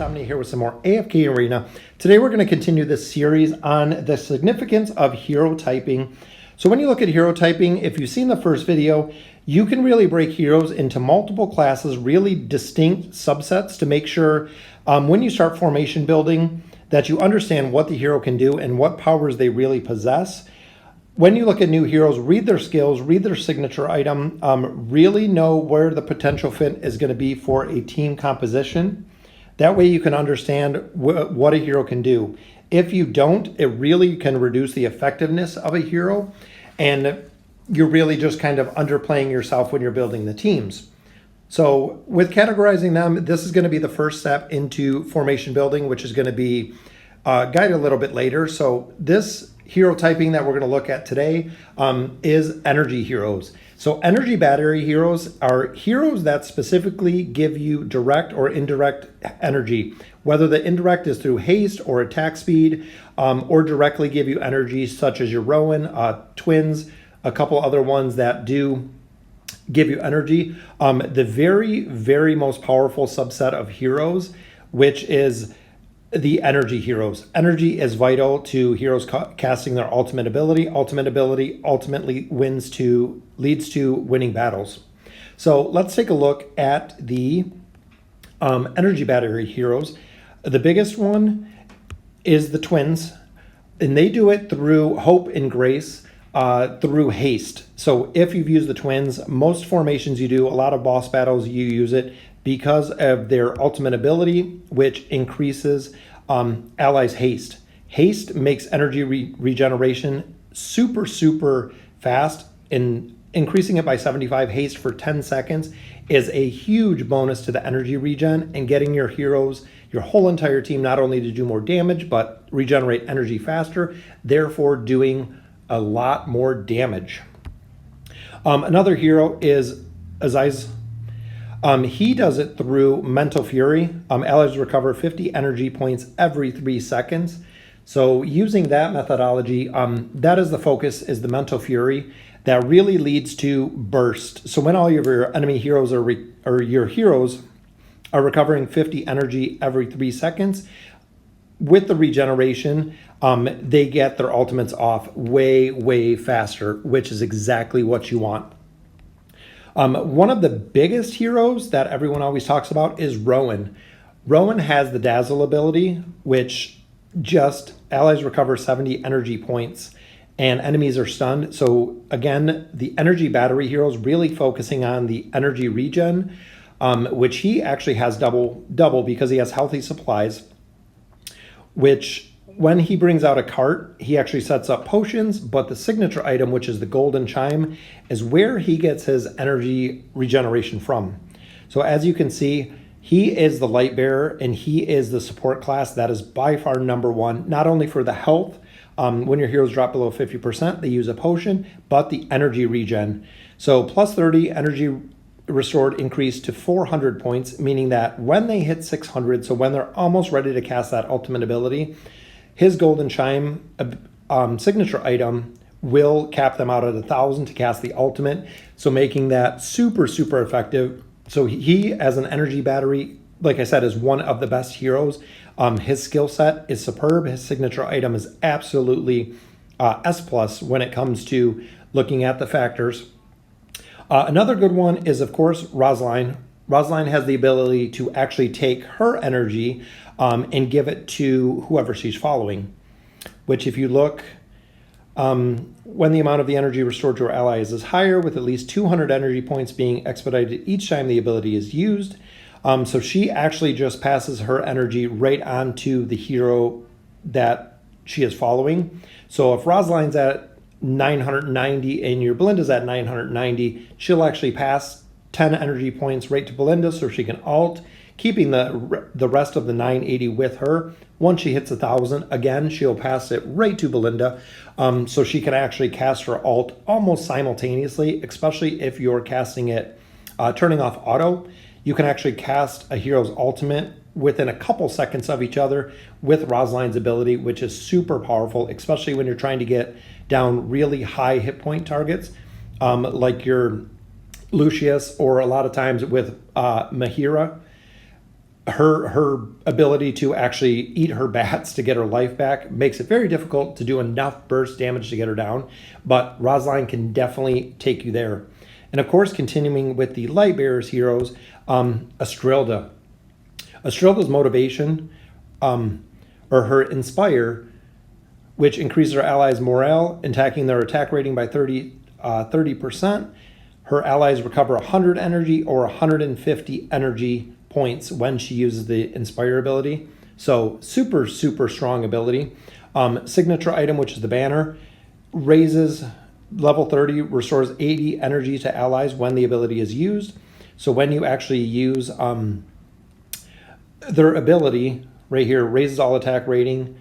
Omni here with some more AFK Arena. Today we're going to continue this series on the significance of hero typing. So when you look at hero typing, if you've seen the first video, you can really break heroes into multiple classes, really distinct subsets to make sure when you start formation building that you understand what the hero can do and what powers they really possess. When you look at new heroes, read their skills, read their signature item, really know where the potential fit is going to be for a team composition. That way you can understand what a hero can do. If you don't, it really can reduce the effectiveness of a hero, and you're really just kind of underplaying yourself when you're building the teams. So with categorizing them, this is going to be the first step into formation building, which is going to be guided a little bit later. So this hero typing that we're going to look at today is energy heroes. So energy battery heroes are heroes that specifically give you direct or indirect energy, whether the indirect is through haste or attack speed, or directly give you energy, such as your Rowan, twins, a couple other ones that do give you energy. The very, very most powerful subset of heroes, which is the energy heroes. Energy is vital to heroes casting their ultimate ability. Ultimate ability ultimately leads to winning battles. So let's take a look at the energy battery heroes. The biggest one is the twins, and they do it through hope and grace, through haste. So if you've used the twins, most formations you do, a lot of boss battles you use it because of their ultimate ability, which increases allies' haste. Haste makes energy regeneration super fast, and increasing it by 75 haste for 10 seconds is a huge bonus to the energy regen and getting your heroes, your whole entire team, not only to do more damage, but regenerate energy faster, therefore doing a lot more damage. Another hero is Aziz. He does it through Mental Fury. Allies recover 50 energy points every 3 seconds. So using that methodology, that is the focus, is the Mental Fury. That really leads to burst. So when all of your enemy heroes your heroes are recovering 50 energy every 3 seconds, with the regeneration, they get their ultimates off way faster, which is exactly what you want. One of the biggest heroes that everyone always talks about is Rowan. Rowan has the Dazzle ability, which just allies recover 70 energy points and enemies are stunned. So again, the energy battery heroes really focusing on the energy regen, which he actually has double because he has healthy supplies, which when he brings out a cart, he actually sets up potions, but the signature item, which is the golden chime, is where he gets his energy regeneration from. So as you can see, he is the light bearer and he is the support class that is by far number one, not only for the health, when your heroes drop below 50%, they use a potion, but the energy regen. So plus 30 energy restored increased to 400 points, meaning that when they hit 600, so when they're almost ready to cast that ultimate ability, his golden chime signature item will cap them out at 1,000 to cast the ultimate, so making that super effective. So he, as an energy battery, like I said, is one of the best heroes. His skill set is superb. His signature item is absolutely S+ when it comes to looking at the factors. Another good one is, of course, Rosline. Rosline has the ability to actually take her energy and give it to whoever she's following, which if you look, when the amount of the energy restored to her allies is higher, with at least 200 energy points being expedited each time the ability is used. So she actually just passes her energy right on to the hero that she is following. So if Rosaline's at 990 and your Belinda's at 990, she'll actually pass 10 energy points right to Belinda so she can ult, keeping the rest of the 980 with her. Once she hits 1,000, again, she'll pass it right to Belinda, so she can actually cast her ult almost simultaneously, especially if you're casting it, turning off auto. You can actually cast a hero's ultimate within a couple seconds of each other with Rosaline's ability, which is super powerful, especially when you're trying to get down really high hit point targets, like your Lucius, or a lot of times with Mahira. her ability to actually eat her bats to get her life back makes it very difficult to do enough burst damage to get her down, but Rosaline can definitely take you there. And of course, continuing with the Light Bearers heroes, Estrilda. Estrilda's motivation, or her Inspire, which increases her allies' morale, attacking their attack rating by 30%. Her allies recover 100 energy or 150 energy points when she uses the Inspire ability. So super, super strong ability. Signature item, which is the banner, raises level 30, restores 80 energy to allies when the ability is used. So when you actually use their ability right here, raises all attack rating.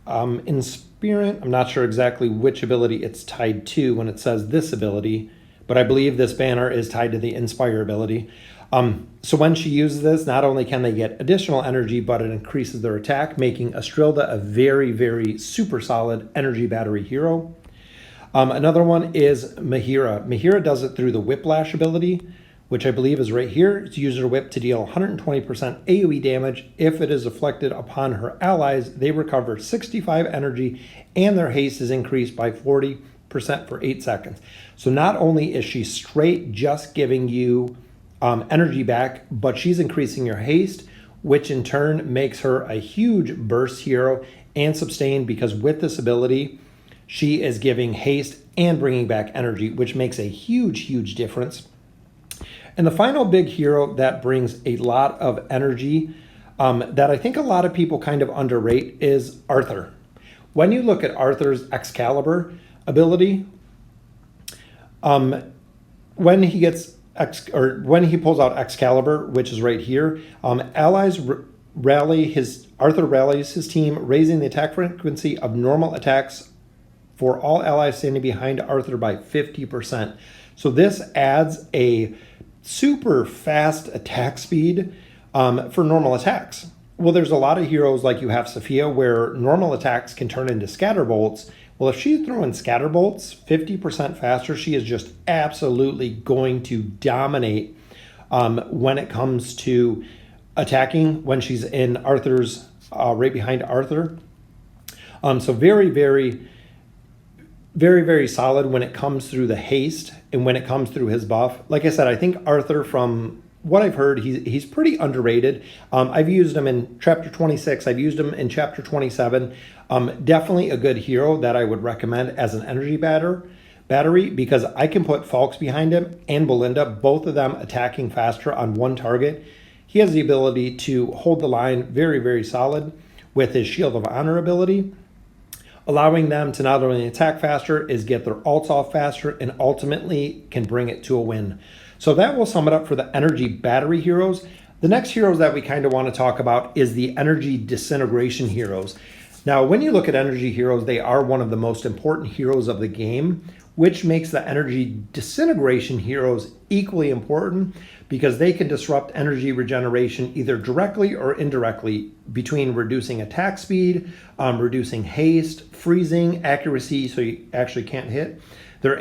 In Spirit, I'm not sure exactly which ability it's tied to when it says this ability, but I believe this banner is tied to the Inspire ability. So when she uses this, not only can they get additional energy, but it increases their attack, making Estrilda a very, very super solid energy battery hero. Another one is Mahira. Mahira does it through the Whiplash ability, which I believe is right here. It's use her whip to deal 120% AoE damage. If it is afflicted upon her allies, they recover 65 energy and their haste is increased by 40% for 8 seconds. So not only is she straight just giving you energy back, but she's increasing your haste, which in turn makes her a huge burst hero and sustain, because with this ability, she is giving haste and bringing back energy, which makes a huge, huge difference. And the final big hero that brings a lot of energy that I think a lot of people kind of underrate is Arthur. When you look at Arthur's Excalibur ability, when he gets when he pulls out Excalibur, which is right here, Arthur rallies his team, raising the attack frequency of normal attacks for all allies standing behind Arthur by 50%. So this adds a super fast attack speed for normal attacks. Well, there's a lot of heroes like you have Sophia where normal attacks can turn into scatterbolts. Well, if she's throwing scatterbolts 50% faster, she is just absolutely going to dominate when it comes to attacking when she's in Arthur's, right behind Arthur. So very, very, very, very solid when it comes through the haste and when it comes through his buff. Like I said, I think Arthur, from what I've heard, he's pretty underrated. I've used him in Chapter 26. I've used him in Chapter 27. Definitely a good hero that I would recommend as an energy battery, because I can put Falks behind him and Belinda, both of them attacking faster on one target. He has the ability to hold the line very, very solid with his Shield of Honor ability, allowing them to not only attack faster, is get their ults off faster, and ultimately can bring it to a win. So that will sum it up for the energy battery heroes. The next heroes that we kind of want to talk about is the energy disintegration heroes. Now, when you look at energy heroes, they are one of the most important heroes of the game, which makes the energy disintegration heroes equally important, because they can disrupt energy regeneration either directly or indirectly, between reducing attack speed, reducing haste, freezing, accuracy, so you actually can't hit. They're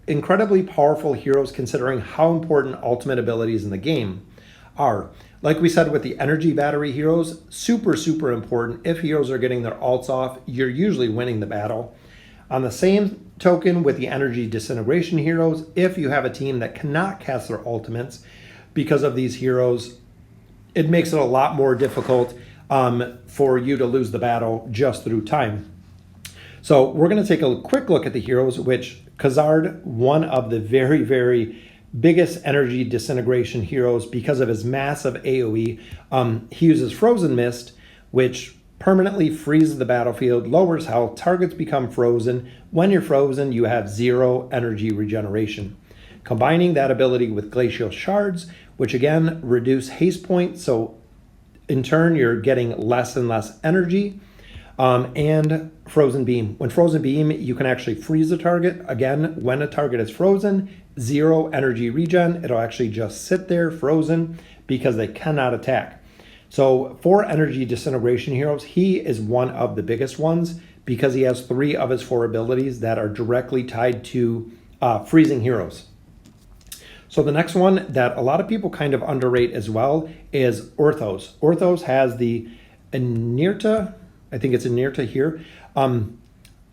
incredibly powerful heroes considering how important ultimate abilities in the game are. Like we said with the energy battery heroes, super, super important. If heroes are getting their ults off, you're usually winning the battle. On the same token, with the energy disintegration heroes, if you have a team that cannot cast their ultimates because of these heroes, it makes it a lot more difficult for you to lose the battle just through time. So we're going to take a quick look at the heroes, which Khazard, one of the very, very biggest energy disintegration heroes because of his massive AoE. He uses Frozen Mist, which permanently freezes the battlefield, lowers health, targets become frozen. When you're frozen, you have 0 energy regeneration. Combining that ability with Glacial Shards, which again reduce haste points, so in turn you're getting less and less energy. And Frozen Beam. When Frozen Beam, you can actually freeze a target. Again, when a target is frozen, 0 energy regen. It'll actually just sit there frozen because they cannot attack. So for energy disintegration heroes, he is one of the biggest ones because he has 3 of his 4 abilities that are directly tied to freezing heroes. So the next one that a lot of people kind of underrate as well is Orthos. Orthos has the Inerta, I think it's Inerta here,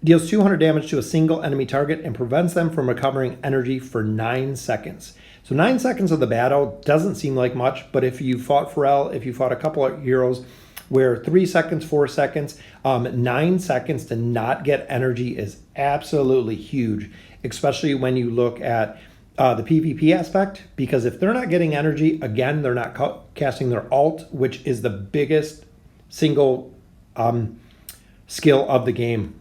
deals 200 damage to a single enemy target and prevents them from recovering energy for 9 seconds. So 9 seconds of the battle doesn't seem like much, but if you fought Pharrell, if you fought a couple of heroes where 3 seconds, 4 seconds, 9 seconds to not get energy is absolutely huge, especially when you look at the PvP aspect, because if they're not getting energy, again, they're not casting their ult, which is the biggest single skill of the game.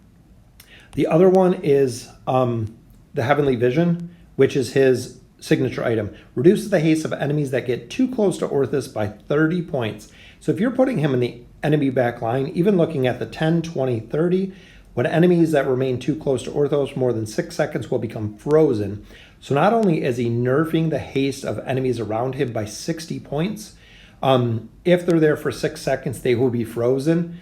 The other one is the Heavenly Vision, which is his signature item. Reduces the haste of enemies that get too close to Orthos by 30 points. So if you're putting him in the enemy back line, even looking at the 10, 20, 30, when enemies that remain too close to Orthos more than 6 seconds will become frozen. So not only is he nerfing the haste of enemies around him by 60 points, if they're there for 6 seconds, they will be frozen,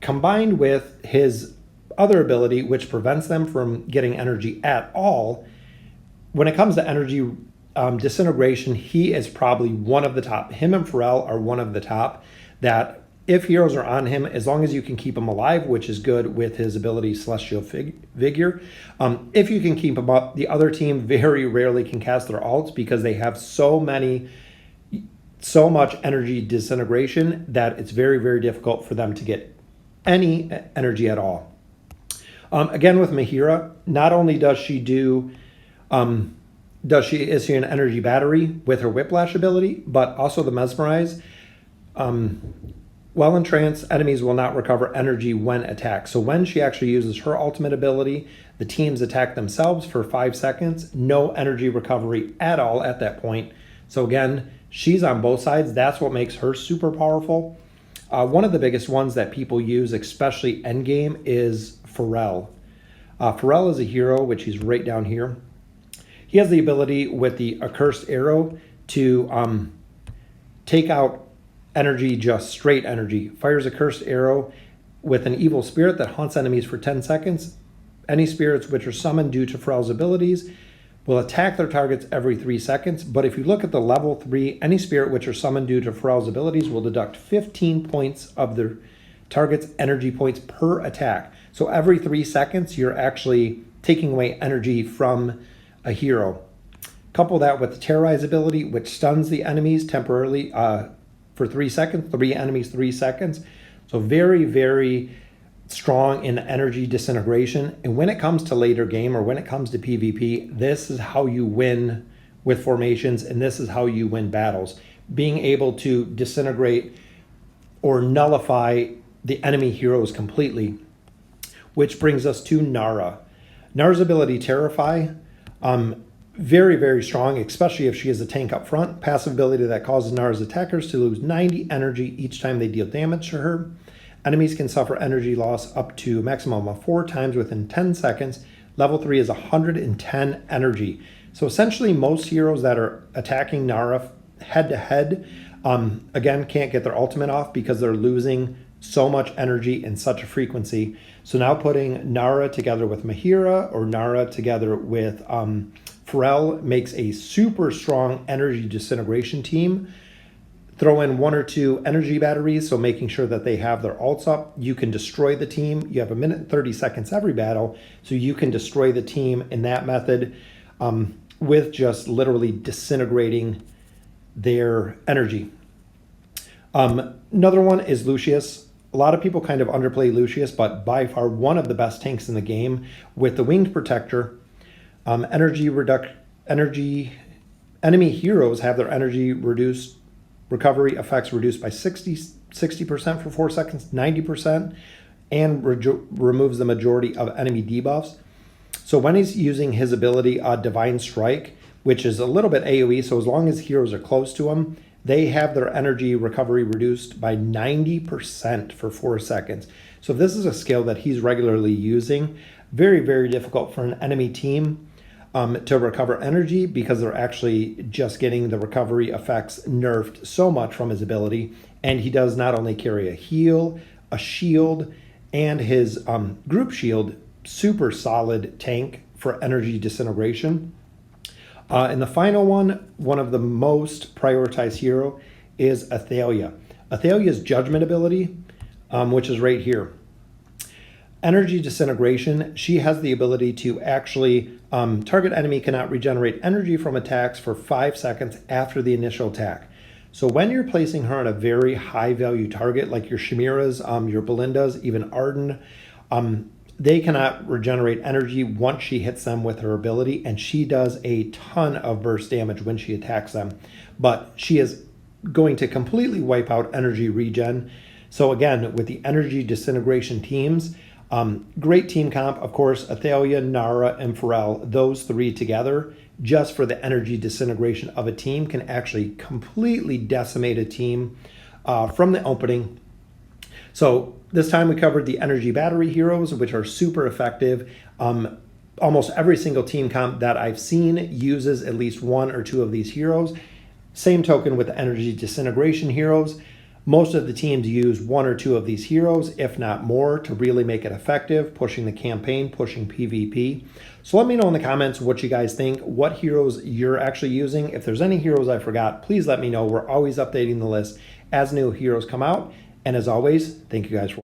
combined with his other ability, which prevents them from getting energy at all. When it comes to energy disintegration, he is probably one of the top. Him and Pharrell are one of the top that if heroes are on him, as long as you can keep him alive, which is good with his ability Celestial Vigor, if you can keep him up, the other team very rarely can cast their ults because they have so much energy disintegration that it's very, very difficult for them to get any energy at all. Again, with Mahira, not only does she issue an energy battery with her Whiplash ability, but also the Mesmerize. While in trance, enemies will not recover energy when attacked. So when she actually uses her ultimate ability, the teams attack themselves for 5 seconds. No energy recovery at all at that point. So again, she's on both sides. That's what makes her super powerful. One of the biggest ones that people use, especially endgame, is Pharrell. Pharrell is a hero, which he's right down here. He has the ability with the Accursed Arrow to take out energy, just straight energy. Fires a Cursed Arrow with an evil spirit that haunts enemies for 10 seconds. Any spirits which are summoned due to Pharrell's abilities will attack their targets every 3 seconds. But if you look at the level 3, any spirit which are summoned due to Pharrell's abilities will deduct 15 points of their target's energy points per attack. So every 3 seconds, you're actually taking away energy from a hero. Couple that with the Terrorize ability, which stuns the enemies temporarily for 3 seconds, 3 enemies, 3 seconds. So very, very strong in energy disintegration. And when it comes to later game or when it comes to PvP, this is how you win with formations, and this is how you win battles. Being able to disintegrate or nullify the enemy heroes completely. Which brings us to Nara. Nara's ability, Terrify, very, very strong, especially if she is a tank up front. Passive ability that causes Nara's attackers to lose 90 energy each time they deal damage to her. Enemies can suffer energy loss up to a maximum of 4 times within 10 seconds. Level 3 is 110 energy. So essentially most heroes that are attacking Nara head-to-head, again, can't get their ultimate off because they're losing so much energy in such a frequency. So now putting Nara together with Mahira or Nara together with Pharrell makes a super strong energy disintegration team. Throw in 1 or 2 energy batteries, so making sure that they have their ults up. You can destroy the team. You have 1 minute and 30 seconds every battle, so you can destroy the team in that method with just literally disintegrating their energy. Another one is Lucius. A lot of people kind of underplay Lucius, but by far one of the best tanks in the game with the Winged Protector. Enemy heroes have their energy recovery effects reduced by 60% for 4 seconds, 90%, and removes the majority of enemy debuffs. So when he's using his ability, Divine Strike, which is a little bit AoE, so as long as heroes are close to him, they have their energy recovery reduced by 90% for 4 seconds. So this is a skill that he's regularly using. Very, very difficult for an enemy team to recover energy because they're actually just getting the recovery effects nerfed so much from his ability. And he does not only carry a heal, a shield, and his group shield, super solid tank for energy disintegration. And the final one of the most prioritized hero is Athalia. Athalia's judgment ability, which is right here. Energy Disintegration, she has the ability to actually, target enemy cannot regenerate energy from attacks for 5 seconds after the initial attack. So when you're placing her on a very high value target, like your Shamiras, your Belindas, even Arden, they cannot regenerate energy once she hits them with her ability, and she does a ton of burst damage when she attacks them. But she is going to completely wipe out energy regen. So again, with the Energy Disintegration teams, great team comp, of course, Athalia, Nara, and Pharrell, those three together, just for the energy disintegration of a team, can actually completely decimate a team from the opening. So this time we covered the energy battery heroes, which are super effective. Almost every single team comp that I've seen uses at least one or two of these heroes. Same token with the energy disintegration heroes. Most of the teams use one or two of these heroes, if not more, to really make it effective, pushing the campaign, pushing PvP. So let me know in the comments what you guys think, what heroes you're actually using. If there's any heroes I forgot, please let me know. We're always updating the list as new heroes come out. And as always, thank you guys for watching.